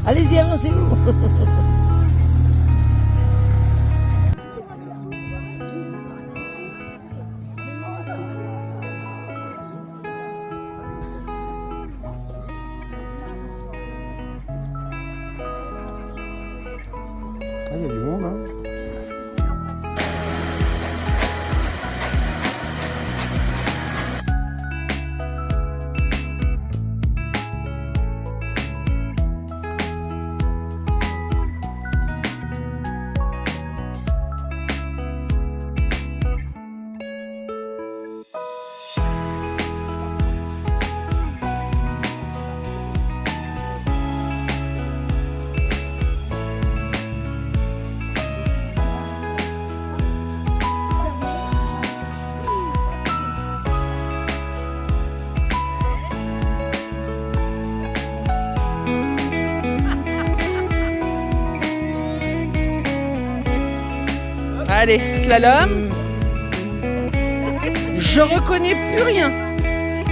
Allez-y, avancez-vous. Ah, il y a du monde, hein. Allez, slalom. Je reconnais plus rien.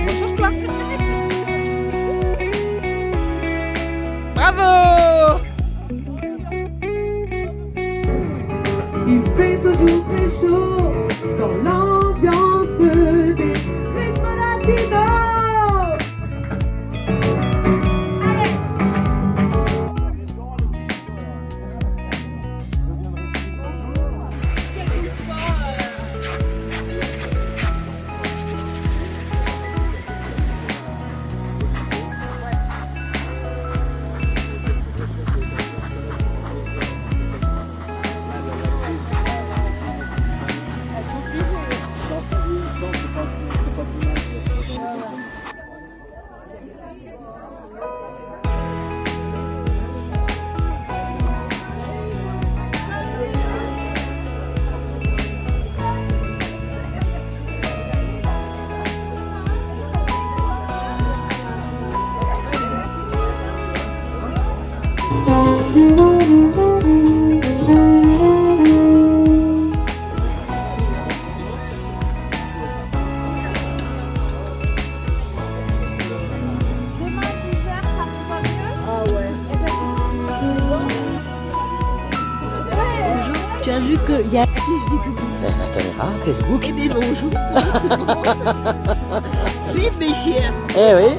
Bonjour toi. Bravo. Il fait toujours très chaud dans l'ambiance des rythmes latinos. Tu as vu qu'il y a La caméra, Facebook. des bonjours. Vive mes chiens. Eh oui.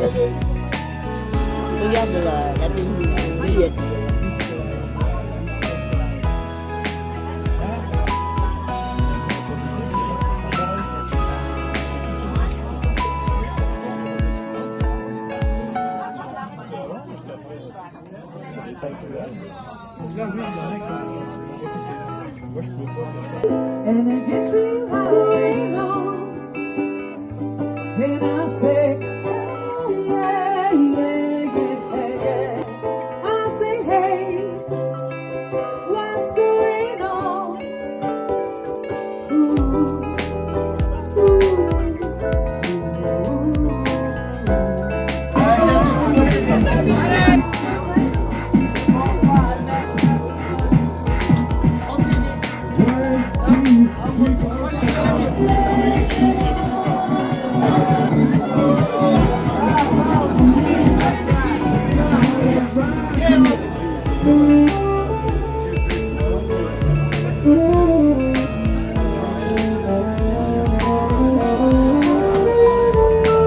Regarde la baignade. And I get real high going on. And I say, hey, yeah, yeah, yeah, yeah. I say, hey, what's going on? Ooh,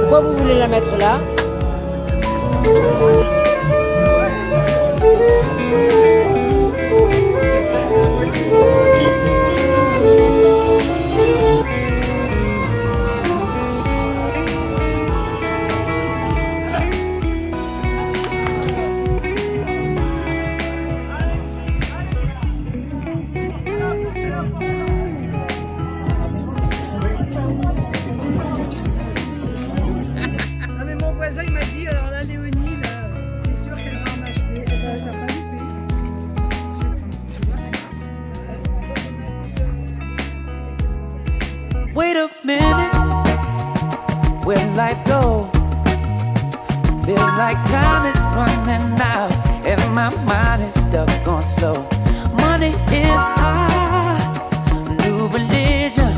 Pourquoi vous voulez la mettre là? Non mais mon voisin il m'a dit alors là Léonie là, c'est sûr qu'elle va en acheter. Eh ben, ça va pas loupé. Wait a minute, where life go? Feels like time is running out, and my mind is stuck on slow. Money is our new religion,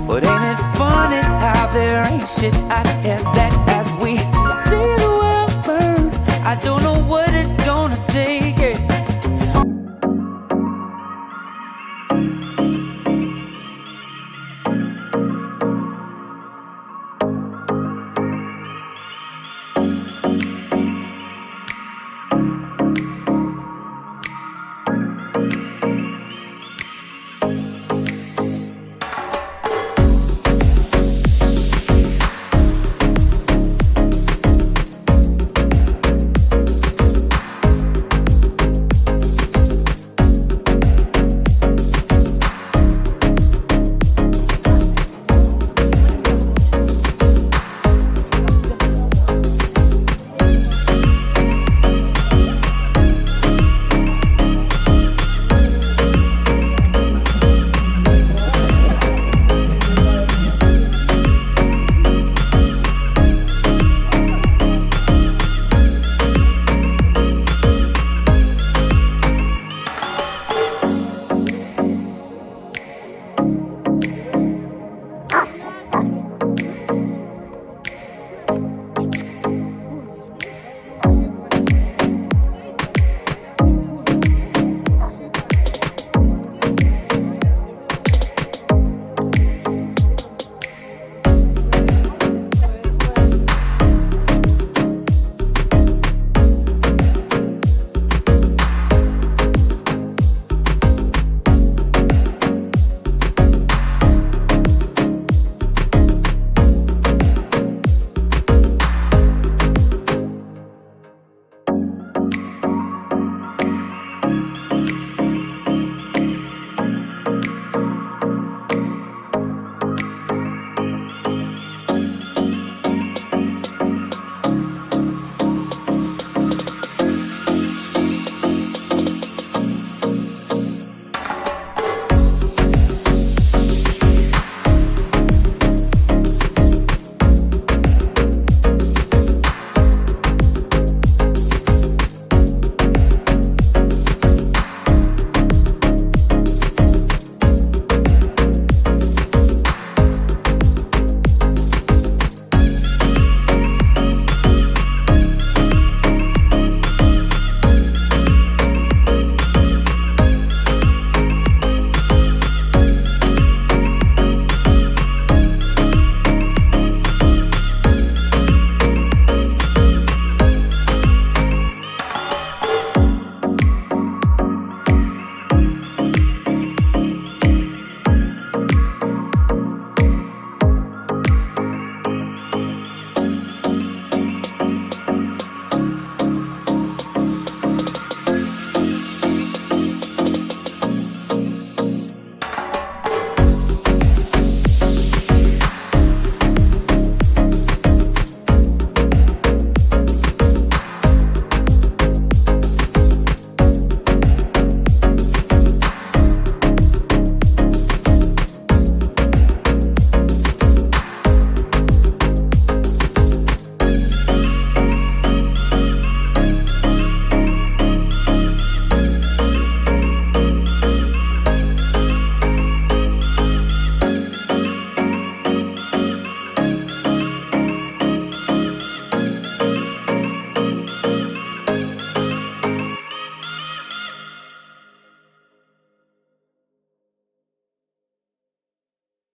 but ain't it funny how there ain't shit out there that